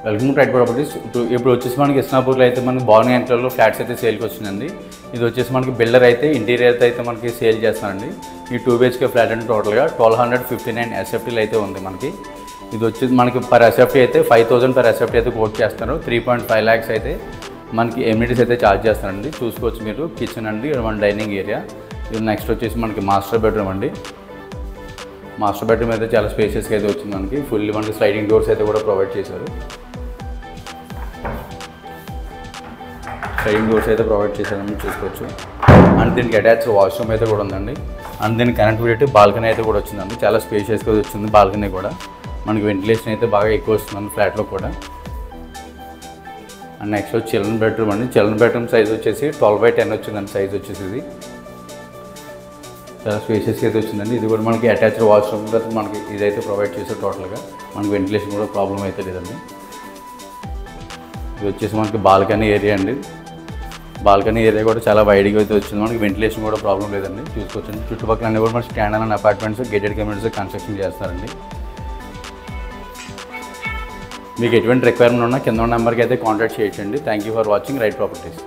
Welcome to right properties. ఇప్పుడు వచ్చేసి మనకి ఇస్నాపూర్లో అయితే మనకి భవన్ యాంకర్లో ఫ్లాట్స్ అయితే సేల్కి వచ్చిందండి. ఇది వచ్చేసి మనకి బిల్డర్ అయితే ఇంటీరియర్ అయితే మనకి సేల్ చేస్తానండి. ఈ 2 BHK ఫ్లాట్ అంటే టోటల్గా 1259 SFTలు అయితే ఉంది మనకి. ఇది వచ్చేసి మనకి పర్ SFT అయితే 5000 పర్ SFT అయితే కోట్ చేస్తున్నారు. 3.5 lakhs అయితే మనకి ఎమ్యూనిటీస్ అయితే ఛార్జ్ చేస్తారండి. చూసుకోవచ్చు మీరు. కిచెన్ అండి, మన డైనింగ్ ఏరియా. ఇది నెక్స్ట్ వచ్చేసి మనకి మాస్టర్ బెడ్రూమ్ అండి. మాస్టర్ బెడ్రూమ్ అయితే చాలా స్పేసెస్గా అయితే వచ్చింది మనకి. ఫుల్లీ మనకి స్లైడింగ్ డోర్స్ అయితే కూడా ప్రొవైడ్ చేశారు. స్లైడింగ్ డోర్స్ అయితే ప్రొవైడ్ చేశారని చూసుకోవచ్చు. అండ్ దీనికి అటాచ్ వాష్రూమ్ అయితే కూడా ఉందండి. అండ్ దీనికి కనెక్టివిటీ బాల్కనీ అయితే కూడా వచ్చిందండి. చాలా స్పేషియస్గా వచ్చింది బాల్కనీ కూడా. మనకి వెంటిలేషన్ అయితే బాగా ఎక్కువ వస్తుందండి ఫ్లాట్లో కూడా. అండ్ నెక్స్ట్ వచ్చి చిల్డ్రన్ బెడ్రూమ్ అండి. చిల్డ్రన్ బెడ్రూమ్ సైజ్ వచ్చేసి 12/10 వచ్చిందండి. సైజ్ వచ్చేసి ఇది చాలా స్పేషియస్గా అయితే వచ్చిందండి. ఇది కూడా మనకి అటాచ్డ్ వాష్రూమ్ మనకి ఇదైతే ప్రొవైడ్ చేశారు. టోటల్గా మనకి వెంటిలేషన్ కూడా ప్రాబ్లం అయితే లేదండి. ఇది వచ్చేసి మనకి బాల్కనీ ఏరియా అండి. బాల్కనీ ఏరియా కూడా చాలా వైడ్గా అయితే వచ్చింది. మనకి వెంటిలేషన్ కూడా ప్రాబ్లం లేదండి. చూసుకోవచ్చండి. చుట్టుపక్కల అన్నీ కూడా మన standard and apartments, gated communities construction చేస్తారండి. మీకు ఎటువంటి రిక్వైర్మెంట్ ఉన్నా కింద ఉన్న నెంబర్కి అయితే కాంటాక్ట్ చేయొచ్చండి. Thank you for watching right properties.